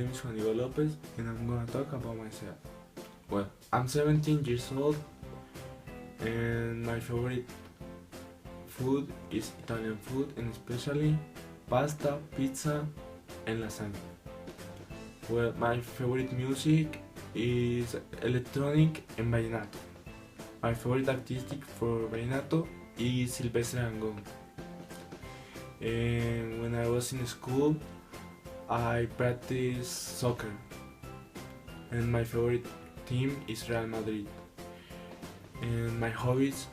name is Juan López and I'm gonna talk about myself. Well, I'm 17 years old and my favorite food is Italian food, and especially pasta, pizza and lasagna. Well, my favorite music is electronic and vallenato. My favorite artistic for vallenato is Silvestre Angón. And when I was in school, I practiced soccer, and my favorite team is Real Madrid. And my hobbies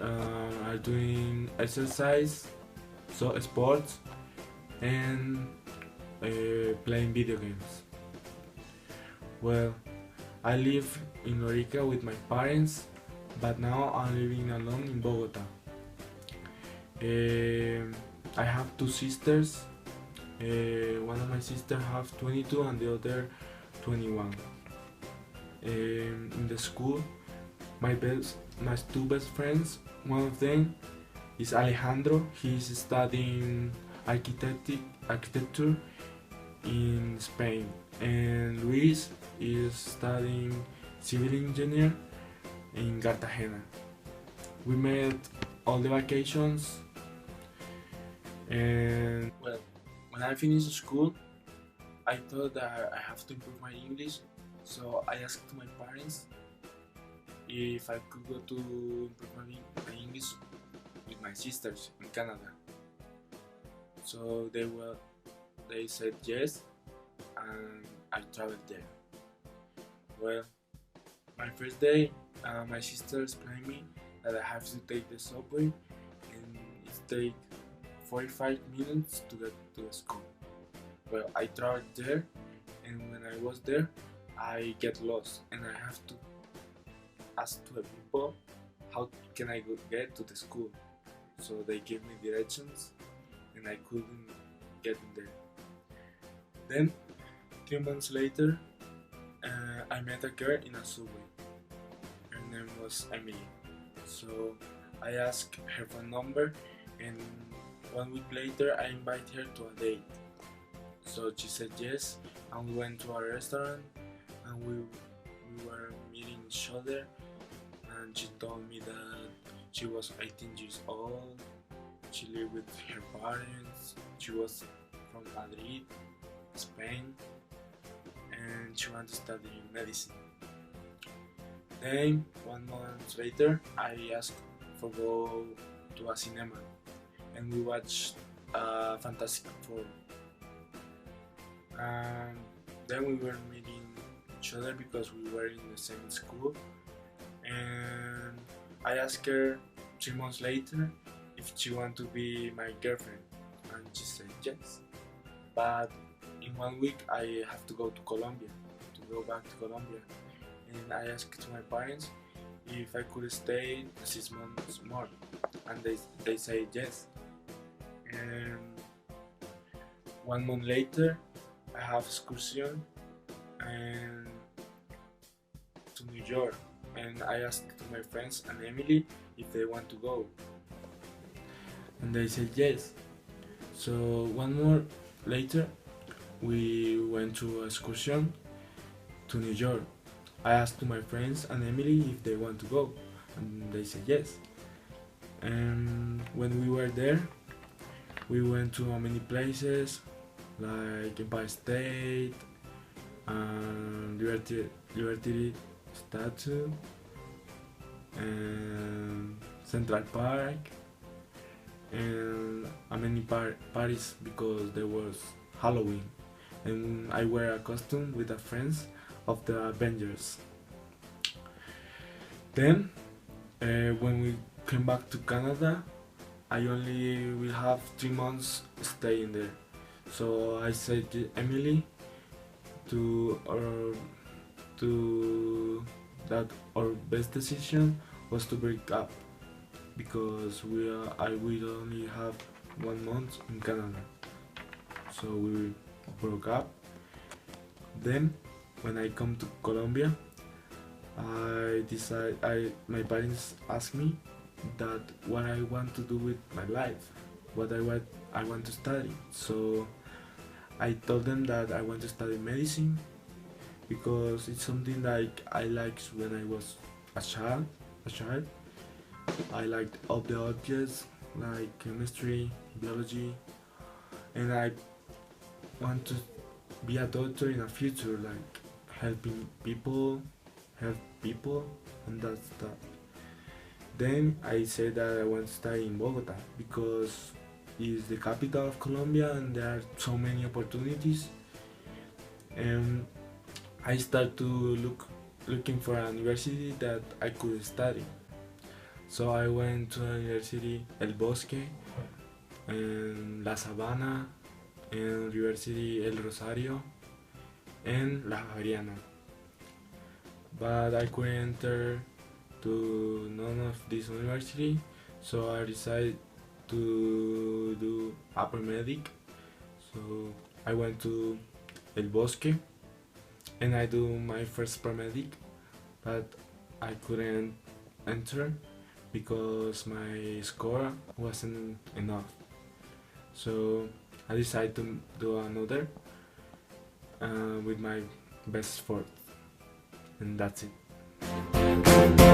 are doing exercise, so sports, and playing video games. Well, I live in Lorica with my parents, but now I'm living alone in Bogota. I have two sisters. One of my sisters have 22 and the other 21. In the school, my two best friends, one of them is Alejandro. He's studying architecture in Spain, and Luis is studying civil engineer in Cartagena. We met all the vacations, and well, when I finished school, I thought that I have to improve my English, so I asked my parents if I could go to improve my English with my sisters in Canada. So they said yes, and I traveled there. Well, my first day, my sister explained me that I have to take the subway, and it takes 45 minutes to get to the school. Well, I traveled there, and when I was there, I get lost, and I have to ask to the people how can I get to the school. So they gave me directions, and I couldn't get in there. Then, 3 months later, I met a girl in a subway. Her name was Emily. So I asked her phone number, and 1 week later I invited her to a date. So she said yes, and we went to a restaurant, and we were meeting each other, and she told me that she was 18 years old, she lived with her parents, she was from Madrid, Spain, and she wanted to study medicine. Then 1 month later I asked for go to a cinema, and we watched Fantastic Four. Then we were meeting each other because we were in the same school, and I asked her 3 months later if she wanted to be my girlfriend, and she said yes. But in 1 week I have to go to Colombia, to go back to Colombia, and I asked to my parents if I could stay 6 months more, and they said yes. And 1 month later I have excursion and to New York, and I asked to my friends and Emily if they want to go, and they said yes. So 1 more later we went to excursion to New York. I asked to my friends and Emily if they want to go, and they said yes. And when we were there, we went to many places like Empire State, Liberty Statue, and Central Park, and many parties because there was Halloween, and I wear a costume with the friends of the Avengers. Then, when we came back to Canada, I only will have 3 months staying there. So I said to Emily that our best decision was to break up because I will only have 1 month in Canada. So we broke up. Then when I come to Colombia, my parents asked me that what I want to do with my life, what I want to study. So I told them that I want to study medicine because it's something like I liked when I was a child. A child, I liked all the objects like chemistry, biology, and I want to be a doctor in the future, like helping people, help people, and that's that. Then I said that I want to study in Bogota because it's the capital of Colombia and there are so many opportunities. And I started to looking for a university that I could study. So I went to the University El Bosque, and La Sabana, and University El Rosario, and La Javeriana. But I couldn't enter to none of this university, so I decided to do upper medic. So I went to El Bosque and I do my first paramedic, but I couldn't enter because my score wasn't enough. So I decided to do another with my best effort, and that's it.